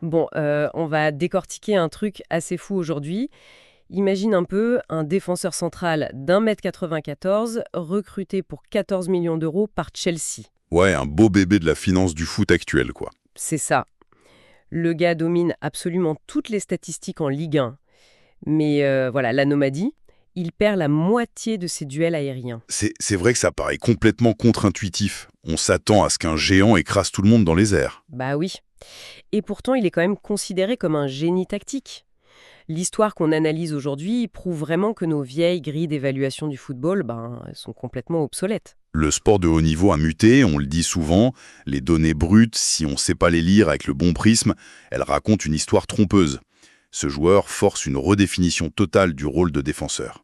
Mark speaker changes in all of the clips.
Speaker 1: Bon, on va décortiquer un truc assez fou aujourd'hui. Imagine un peu un défenseur central d'1,94 m recruté pour 14 millions d'euros par Chelsea.
Speaker 2: Ouais, un beau bébé de la finance du foot actuel, quoi.
Speaker 1: C'est ça. Le gars domine absolument toutes les statistiques en Ligue 1. Mais voilà, l'anomalie, il perd la moitié de ses duels aériens.
Speaker 2: C'est vrai que ça paraît complètement contre-intuitif. On s'attend à ce qu'un géant écrase tout le monde dans les airs.
Speaker 1: Bah oui. Et pourtant, il est quand même considéré comme un génie tactique. L'histoire qu'on analyse aujourd'hui prouve vraiment que nos vieilles grilles d'évaluation du football, elles sont complètement obsolètes.
Speaker 2: Le sport de haut niveau a muté, on le dit souvent. Les données brutes, si on ne sait pas les lire avec le bon prisme, elles racontent une histoire trompeuse. Ce joueur force une redéfinition totale du rôle de défenseur.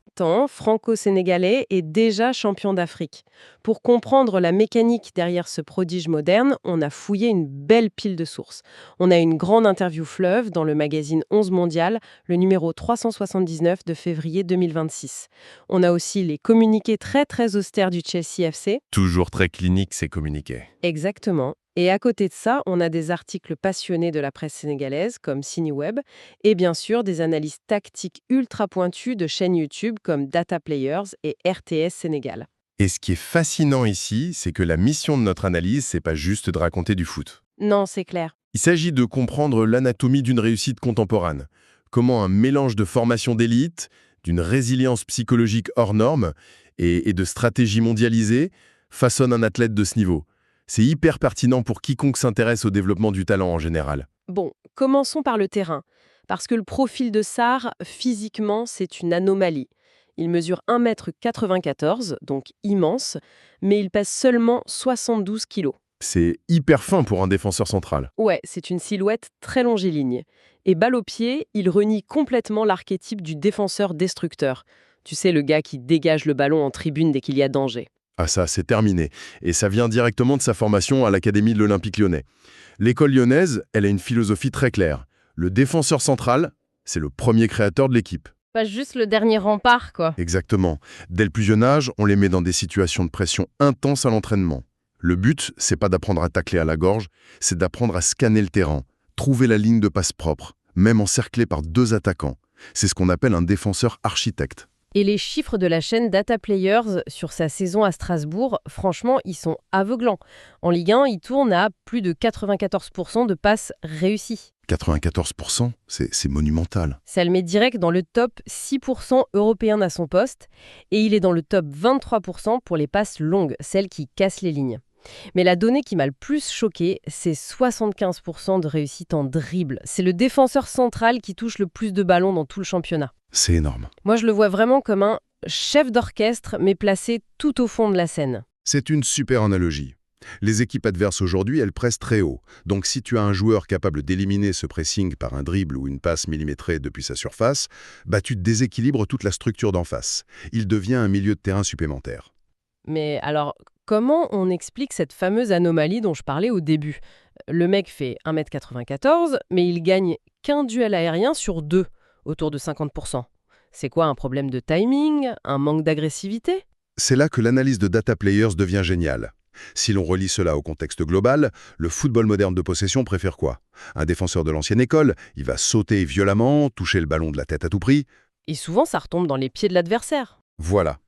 Speaker 1: Franco-sénégalais est déjà champion d'Afrique. Pour comprendre la mécanique derrière ce prodige moderne, on a fouillé une belle pile de sources. On a une grande interview fleuve dans le magazine 11 Mondial, le numéro 379 de février 2026. On a aussi les communiqués très très austères du Chelsea FC.
Speaker 3: Toujours très clinique, ces communiqués.
Speaker 1: Exactement. Et à côté de ça, on a des articles passionnés de la presse sénégalaise, comme CineWeb, et bien sûr des analyses tactiques ultra pointues de chaînes YouTube comme Data Players et RTS Sénégal.
Speaker 3: Et ce qui est fascinant ici, c'est que la mission de notre analyse, c'est pas juste de raconter du foot.
Speaker 1: Non, c'est clair.
Speaker 3: Il s'agit de comprendre l'anatomie d'une réussite contemporaine. Comment un mélange de formation d'élite, d'une résilience psychologique hors norme et de stratégie mondialisée façonne un athlète de ce niveau. C'est hyper pertinent pour quiconque s'intéresse au développement du talent en général.
Speaker 1: Bon, commençons par le terrain. Parce que le profil de Sarr, physiquement, c'est une anomalie. Il mesure 1,94 m, donc immense, mais il pèse seulement 72 kilos.
Speaker 3: C'est hyper fin pour un défenseur central.
Speaker 1: Ouais, c'est une silhouette très longiligne. Et balle au pied, il renie complètement l'archétype du défenseur destructeur. Tu sais, le gars qui dégage le ballon en tribune dès qu'il y a danger.
Speaker 3: Ah ça, c'est terminé. Et ça vient directement de sa formation à l'Académie de l'Olympique lyonnais. L'école lyonnaise, elle a une philosophie très claire. Le défenseur central, c'est le premier créateur de l'équipe.
Speaker 1: Pas juste le dernier rempart, quoi.
Speaker 3: Exactement. Dès le plus jeune âge, on les met dans des situations de pression intense à l'entraînement. Le but, c'est pas d'apprendre à tacler à la gorge, c'est d'apprendre à scanner le terrain, trouver la ligne de passe propre, même encerclé par 2 attaquants. C'est ce qu'on appelle un défenseur architecte.
Speaker 1: Et les chiffres de la chaîne Data Players sur sa saison à Strasbourg, franchement, ils sont aveuglants. En Ligue 1, il tourne à plus de 94% de passes réussies.
Speaker 3: 94%, c'est monumental.
Speaker 1: Ça le met direct dans le top 6% européen à son poste, et il est dans le top 23% pour les passes longues, celles qui cassent les lignes. Mais la donnée qui m'a le plus choqué, c'est 75% de réussite en dribble. C'est le défenseur central qui touche le plus de ballons dans tout le championnat.
Speaker 3: C'est énorme.
Speaker 1: Moi, je le vois vraiment comme un chef d'orchestre, mais placé tout au fond de la scène.
Speaker 2: C'est une super analogie. Les équipes adverses aujourd'hui, elles pressent très haut. Donc si tu as un joueur capable d'éliminer ce pressing par un dribble ou une passe millimétrée depuis sa surface, tu déséquilibres toute la structure d'en face. Il devient un milieu de terrain supplémentaire.
Speaker 1: Mais alors, comment on explique cette fameuse anomalie dont je parlais au début? Le mec fait 1,94 m, mais il gagne qu'un duel aérien sur 2, autour de 50%. C'est quoi, un problème de timing? Un manque d'agressivité?
Speaker 2: C'est là que l'analyse de Data Players devient géniale. Si l'on relie cela au contexte global, le football moderne de possession préfère quoi? Un défenseur de l'ancienne école, il va sauter violemment, toucher le ballon de la tête à tout prix.
Speaker 1: Et souvent, ça retombe dans les pieds de l'adversaire.
Speaker 2: Voilà.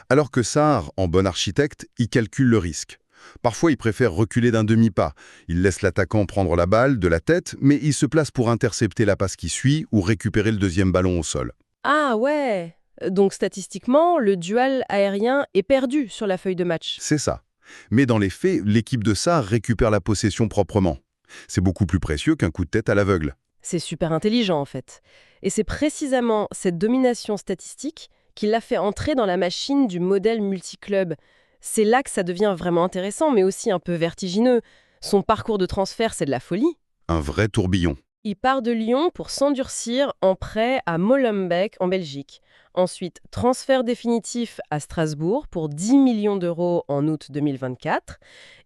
Speaker 2: Alors que Sarr, en bon architecte, il calcule le risque. Parfois, il préfère reculer d'un demi-pas. Il laisse l'attaquant prendre la balle de la tête, mais il se place pour intercepter la passe qui suit ou récupérer le deuxième ballon au sol.
Speaker 1: Ah ouais! Donc statistiquement, le duel aérien est perdu sur la feuille de match.
Speaker 2: C'est ça. Mais dans les faits, l'équipe de Sarr récupère la possession proprement. C'est beaucoup plus précieux qu'un coup de tête à l'aveugle.
Speaker 1: C'est super intelligent en fait. Et c'est précisément cette domination statistique qui l'a fait entrer dans la machine du modèle multiclub. C'est là que ça devient vraiment intéressant, mais aussi un peu vertigineux. Son parcours de transfert, c'est de la folie.
Speaker 2: Un vrai tourbillon.
Speaker 1: Il part de Lyon pour s'endurcir en prêt à Molenbeek en Belgique. Ensuite, transfert définitif à Strasbourg pour 10 millions d'euros en août 2024.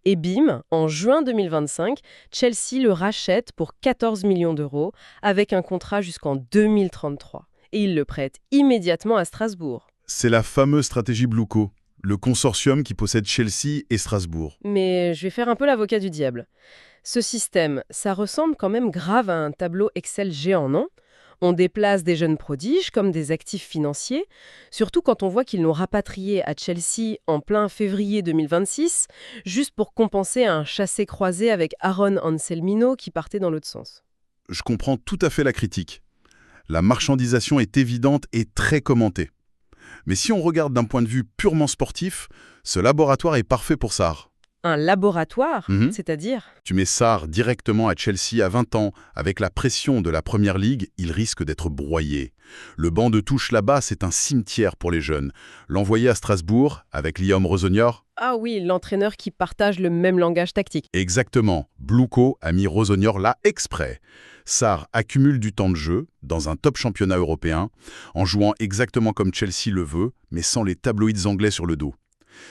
Speaker 1: Et bim, en juin 2025, Chelsea le rachète pour 14 millions d'euros avec un contrat jusqu'en 2033. Et il le prête immédiatement à Strasbourg.
Speaker 3: C'est la fameuse stratégie Bluco.
Speaker 2: le consortium qui possède Chelsea et Strasbourg.
Speaker 1: Mais je vais faire un peu l'avocat du diable. Ce système, ça ressemble quand même grave à un tableau Excel géant, non? On déplace des jeunes prodiges comme des actifs financiers, surtout quand on voit qu'ils l'ont rapatrié à Chelsea en plein février 2026, juste pour compenser un chassé-croisé avec Aaron Anselmino qui partait dans l'autre sens.
Speaker 2: Je comprends tout à fait la critique. La marchandisation est évidente et très commentée. Mais si on regarde d'un point de vue purement sportif, ce laboratoire est parfait pour Sarr.
Speaker 1: Un laboratoire,
Speaker 2: Mhm.
Speaker 1: c'est-à-dire?
Speaker 2: Tu mets Sarr directement à Chelsea à 20 ans, avec la pression de la Première Ligue, il risque d'être broyé. Le banc de touche là-bas, c'est un cimetière pour les jeunes. L'envoyer à Strasbourg, avec Liam Rosonior,
Speaker 1: Ah oui, l'entraîneur qui partage le même langage tactique.
Speaker 2: exactement. Bluco a mis Rosonior là exprès. Sarr accumule du temps de jeu dans un top championnat européen, en jouant exactement comme Chelsea le veut, mais sans les tabloïds anglais sur le dos.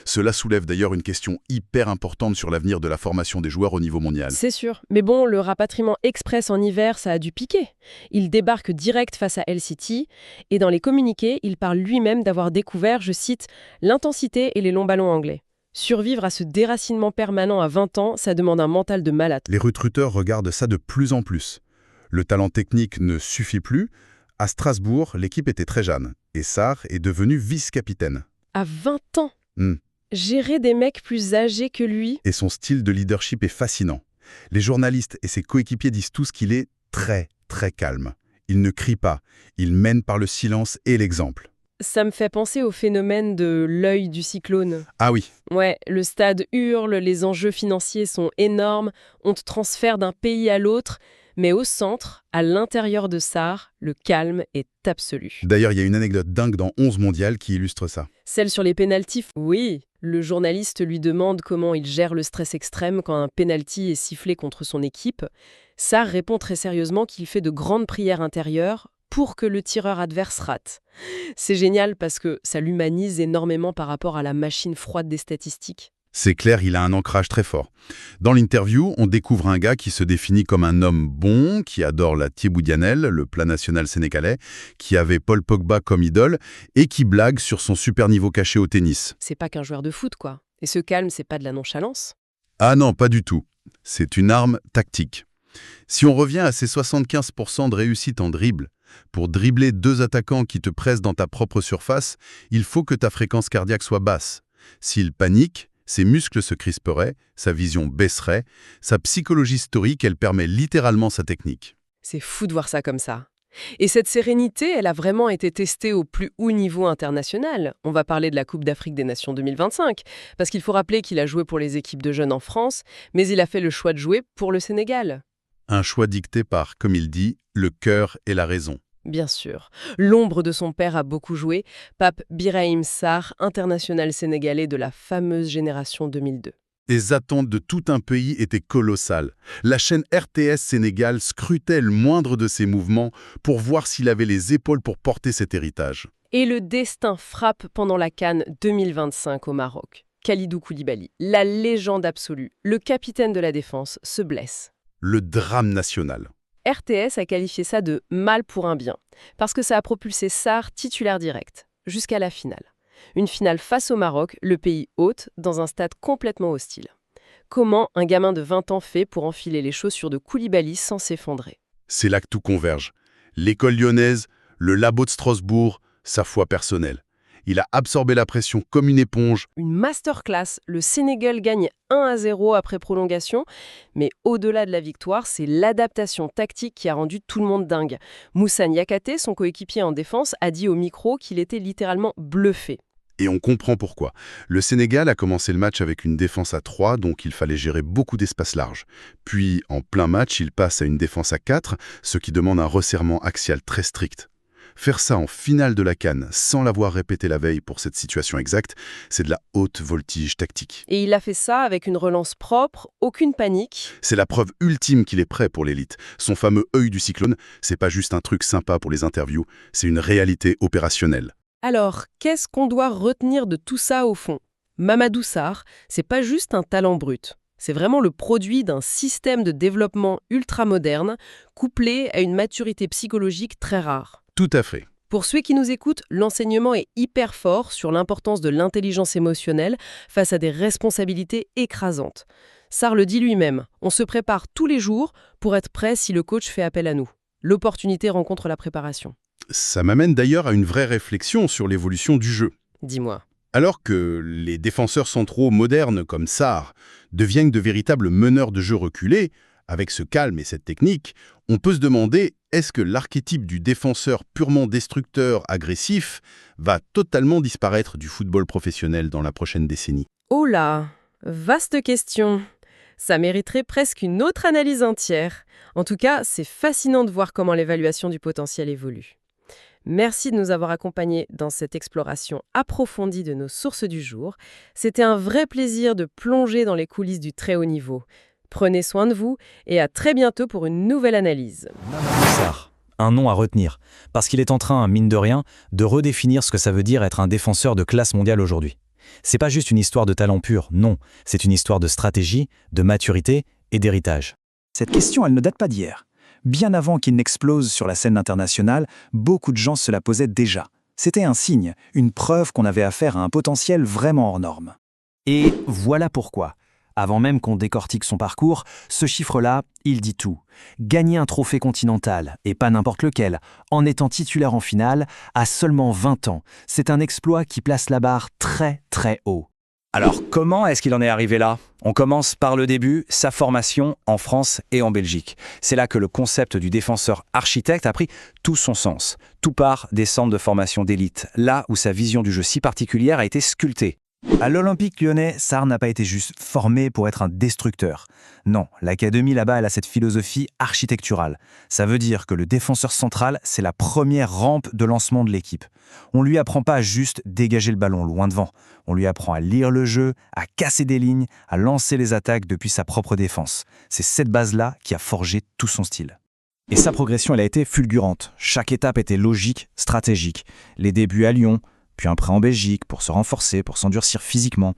Speaker 2: Cela soulève d'ailleurs une question hyper importante sur l'avenir de la formation des joueurs au niveau mondial.
Speaker 1: C'est sûr. Mais bon, le rapatriement express en hiver, ça a dû piquer. Il débarque direct face à LCT et dans les communiqués, il parle lui-même d'avoir découvert, je cite, l'intensité et les longs ballons anglais. Survivre à ce déracinement permanent à 20 ans, ça demande un mental de malade.
Speaker 2: Les recruteurs regardent ça de plus en plus. Le talent technique ne suffit plus. À Strasbourg, l'équipe était très jeune et Sarr est devenu vice-capitaine.
Speaker 1: À 20 ans
Speaker 2: Hmm.
Speaker 1: Gérer des mecs plus âgés que lui,
Speaker 2: Et son style de leadership est fascinant. Les journalistes et ses coéquipiers disent tous qu'il est très, très calme. Il ne crie pas, il mène par le silence et l'exemple.
Speaker 1: ça me fait penser au phénomène de l'œil du cyclone.
Speaker 2: Ah oui,
Speaker 1: Ouais, le stade hurle, les enjeux financiers sont énormes, on te transfère d'un pays à l'autre, mais au centre, à l'intérieur de Sarr, le calme est absolu.
Speaker 2: d'ailleurs il y a une anecdote dingue dans 11 mondial qui illustre ça.
Speaker 1: Celle sur les pénaltys, oui. Le journaliste lui demande comment il gère le stress extrême quand un pénalty est sifflé contre son équipe. Sarr répond très sérieusement qu'il fait de grandes prières intérieures pour que le tireur adverse rate. C'est génial parce que ça l'humanise énormément par rapport à la machine froide des statistiques.
Speaker 2: C'est clair, il a un ancrage très fort. Dans l'interview, on découvre un gars qui se définit comme un homme bon, qui adore la thieboudianelle, le plat national sénégalais, qui avait Paul Pogba comme idole, et qui blague sur son super niveau caché au tennis.
Speaker 1: C'est pas qu'un joueur de foot, quoi. Et ce calme, c'est pas de la nonchalance.
Speaker 2: Ah non, pas du tout. C'est une arme tactique. Si on revient à ces 75% de réussite en dribble, pour dribbler deux attaquants qui te pressent dans ta propre surface, il faut que ta fréquence cardiaque soit basse. S'il panique, ses muscles se crisperaient, sa vision baisserait, sa psychologie historique, elle permet littéralement sa technique.
Speaker 1: C'est fou de voir ça comme ça. Et cette sérénité, elle a vraiment été testée au plus haut niveau international. On va parler de la Coupe d'Afrique des Nations 2025, parce qu'il faut rappeler qu'il a joué pour les équipes de jeunes en France, mais il a fait le choix de jouer pour le Sénégal.
Speaker 2: Un choix dicté par, comme il dit, le cœur et la raison.
Speaker 1: Bien sûr. L'ombre de son père a beaucoup joué, Pape Birahim Sarr, international sénégalais de la fameuse génération 2002.
Speaker 2: Les attentes de tout un pays étaient colossales. La chaîne RTS Sénégal scrutait le moindre de ses mouvements pour voir s'il avait les épaules pour porter cet héritage.
Speaker 1: Et le destin frappe pendant la CAN 2025 au Maroc. Kalidou Koulibaly, la légende absolue, le capitaine de la défense, se blesse.
Speaker 2: Le drame national.
Speaker 1: RTS a qualifié ça de mal pour un bien, parce que ça a propulsé Sarr titulaire direct, jusqu'à la finale. Une finale face au Maroc, le pays hôte, dans un stade complètement hostile. Comment un gamin de 20 ans fait pour enfiler les chaussures de Koulibaly sans s'effondrer?
Speaker 2: C'est là que tout converge. L'école lyonnaise, le labo de Strasbourg, sa foi personnelle. Il a absorbé la pression comme une éponge.
Speaker 1: Une masterclass, le Sénégal gagne 1-0 après prolongation, mais au-delà de la victoire, c'est l'adaptation tactique qui a rendu tout le monde dingue. Moussa Niakhaté, son coéquipier en défense, a dit au micro qu'il était littéralement bluffé.
Speaker 2: Et on comprend pourquoi. Le Sénégal a commencé le match avec une défense à 3, donc il fallait gérer beaucoup d'espace large. Puis, en plein match, il passe à une défense à 4, ce qui demande un resserrement axial très strict. Faire ça en finale de la CAN, sans l'avoir répété la veille pour cette situation exacte, c'est de la haute voltige tactique.
Speaker 1: Et il a fait ça avec une relance propre, aucune panique.
Speaker 2: C'est la preuve ultime qu'il est prêt pour l'élite. Son fameux œil du cyclone, c'est pas juste un truc sympa pour les interviews, c'est une réalité opérationnelle.
Speaker 1: Alors, qu'est-ce qu'on doit retenir de tout ça au fond? Mamadou Sarr, c'est pas juste un talent brut. C'est vraiment le produit d'un système de développement ultra moderne, couplé à une maturité psychologique très rare.
Speaker 2: Tout à fait.
Speaker 1: Pour ceux qui nous écoutent, l'enseignement est hyper fort sur l'importance de l'intelligence émotionnelle face à des responsabilités écrasantes. Sarr le dit lui-même, on se prépare tous les jours pour être prêt si le coach fait appel à nous. L'opportunité rencontre la préparation.
Speaker 2: Ça m'amène d'ailleurs à une vraie réflexion sur l'évolution du jeu.
Speaker 1: Dis-moi.
Speaker 2: Alors que les défenseurs centraux modernes comme Sarr deviennent de véritables meneurs de jeu reculés, avec ce calme et cette technique, on peut se demander, est-ce que l'archétype du défenseur purement destructeur, agressif, va totalement disparaître du football professionnel dans la prochaine décennie?
Speaker 1: Oh là, vaste question. Ça mériterait presque une autre analyse entière. En tout cas, c'est fascinant de voir comment l'évaluation du potentiel évolue. Merci de nous avoir accompagnés dans cette exploration approfondie de nos sources du jour. C'était un vrai plaisir de plonger dans les coulisses du très haut niveau. Prenez soin de vous et à très bientôt pour une nouvelle analyse.
Speaker 4: Sarr, un nom à retenir, parce qu'il est en train, mine de rien, de redéfinir ce que ça veut dire être un défenseur de classe mondiale aujourd'hui. C'est pas juste une histoire de talent pur, non, c'est une histoire de stratégie, de maturité et d'héritage.
Speaker 5: Cette question, elle ne date pas d'hier. Bien avant qu'il n'explose sur la scène internationale, beaucoup de gens se la posaient déjà. C'était un signe, une preuve qu'on avait affaire à un potentiel vraiment hors norme. Et voilà pourquoi. Avant même qu'on décortique son parcours, ce chiffre-là, il dit tout. Gagner un trophée continental, et pas n'importe lequel, en étant titulaire en finale, à seulement 20 ans, c'est un exploit qui place la barre très très haut. Alors comment est-ce qu'il en est arrivé là ? On commence par le début, sa formation en France et en Belgique. C'est là que le concept du défenseur architecte a pris tout son sens. Tout part des centres de formation d'élite, là où sa vision du jeu si particulière a été sculptée. À l'Olympique lyonnais, Sarr n'a pas été juste formé pour être un destructeur. Non, l'académie là-bas, elle a cette philosophie architecturale. Ça veut dire que le défenseur central, c'est la première rampe de lancement de l'équipe. On lui apprend pas à juste dégager le ballon loin devant. On lui apprend à lire le jeu, à casser des lignes, à lancer les attaques depuis sa propre défense. C'est cette base-là qui a forgé tout son style. Et sa progression, elle a été fulgurante. Chaque étape était logique, stratégique. Les débuts à Lyon, puis un prêt en Belgique pour se renforcer, pour s'endurcir physiquement.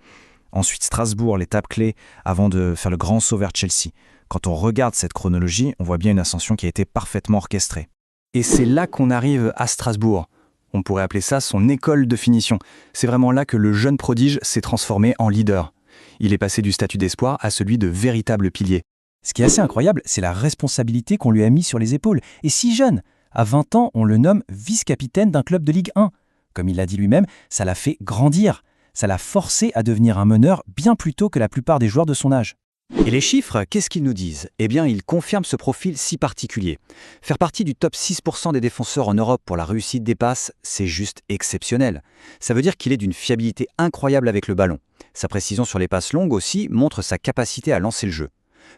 Speaker 5: Ensuite Strasbourg, l'étape clé, avant de faire le grand saut vers Chelsea. Quand on regarde cette chronologie, on voit bien une ascension qui a été parfaitement orchestrée. Et c'est là qu'on arrive à Strasbourg. On pourrait appeler ça son école de finition. C'est vraiment là que le jeune prodige s'est transformé en leader. Il est passé du statut d'espoir à celui de véritable pilier. Ce qui est assez incroyable, c'est la responsabilité qu'on lui a mise sur les épaules. Et si jeune, à 20 ans, on le nomme vice-capitaine d'un club de Ligue 1. Comme il l'a dit lui-même, ça l'a fait grandir. Ça l'a forcé à devenir un meneur bien plus tôt que la plupart des joueurs de son âge. Et les chiffres, qu'est-ce qu'ils nous disent ? Eh bien, ils confirment ce profil si particulier. Faire partie du top 6% des défenseurs en Europe pour la réussite des passes, c'est juste exceptionnel. Ça veut dire qu'il est d'une fiabilité incroyable avec le ballon. Sa précision sur les passes longues aussi montre sa capacité à lancer le jeu.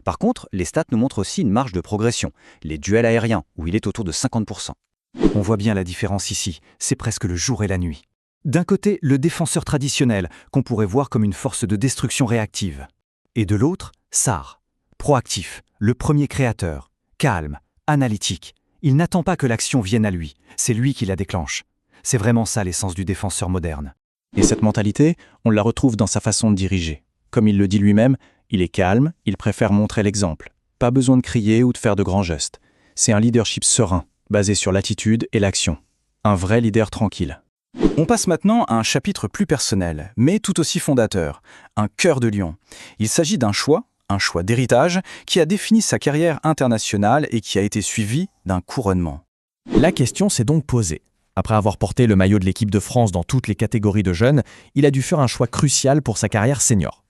Speaker 5: Par contre, les stats nous montrent aussi une marge de progression. Les duels aériens, où il est autour de 50%. On voit bien la différence ici, c'est presque le jour et la nuit. D'un côté, le défenseur traditionnel, qu'on pourrait voir comme une force de destruction réactive. Et de l'autre, Sarr, proactif, le premier créateur, calme, analytique. Il n'attend pas que l'action vienne à lui, c'est lui qui la déclenche. C'est vraiment ça l'essence du défenseur moderne. Et cette mentalité, on la retrouve dans sa façon de diriger. Comme il le dit lui-même, il est calme, il préfère montrer l'exemple. Pas besoin de crier ou de faire de grands gestes. C'est un leadership serein, basé sur l'attitude et l'action. Un vrai leader tranquille. On passe maintenant à un chapitre plus personnel, mais tout aussi fondateur, un cœur de lion. Il s'agit d'un choix d'héritage, qui a défini sa carrière internationale et qui a été suivi d'un couronnement. La question s'est donc posée. Après avoir porté le maillot de l'équipe de France dans toutes les catégories de jeunes, il a dû faire un choix crucial pour sa carrière senior.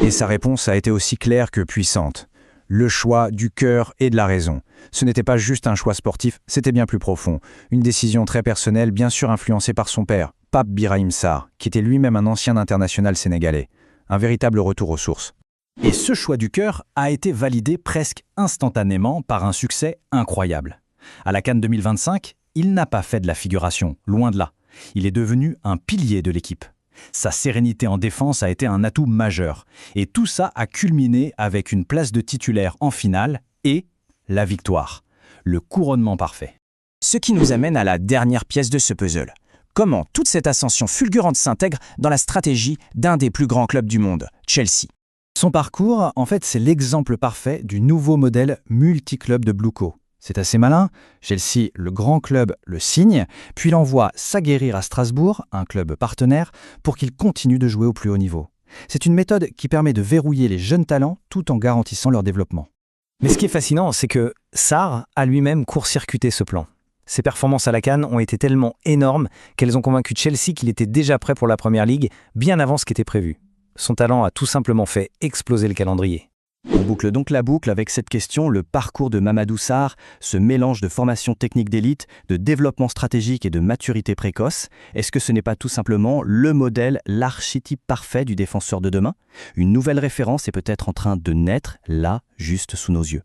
Speaker 5: Et sa réponse a été aussi claire que puissante. Le choix du cœur et de la raison. Ce n'était pas juste un choix sportif, c'était bien plus profond. Une décision très personnelle, bien sûr influencée par son père, Pape Birahim Sarr, qui était lui-même un ancien international sénégalais. Un véritable retour aux sources. Et ce choix du cœur a été validé presque instantanément par un succès incroyable. À la CAN 2025, il n'a pas fait de la figuration, loin de là. Il est devenu un pilier de l'équipe. Sa sérénité en défense a été un atout majeur. Et tout ça a culminé avec une place de titulaire en finale et la victoire. Le couronnement parfait. Ce qui nous amène à la dernière pièce de ce puzzle. Comment toute cette ascension fulgurante s'intègre dans la stratégie d'un des plus grands clubs du monde, Chelsea. Son parcours, en fait, c'est l'exemple parfait du nouveau modèle multi-club de Blueco. C'est assez malin. Chelsea, le grand club, le signe, puis l'envoie s'aguerrir à Strasbourg, un club partenaire, pour qu'il continue de jouer au plus haut niveau. C'est une méthode qui permet de verrouiller les jeunes talents tout en garantissant leur développement.
Speaker 4: Mais ce qui est fascinant, c'est que Sarr a lui-même court-circuité ce plan. Ses performances à la CAN ont été tellement énormes qu'elles ont convaincu Chelsea qu'il était déjà prêt pour la Première Ligue, bien avant ce qui était prévu. Son talent a tout simplement fait exploser le calendrier.
Speaker 6: On boucle donc la boucle avec cette question, le parcours de Mamadou Sarr, ce mélange de formation technique d'élite, de développement stratégique et de maturité précoce. Est-ce que ce n'est pas tout simplement le modèle, l'archétype parfait du défenseur de demain? Une nouvelle référence est peut-être en train de naître, là, juste sous nos yeux.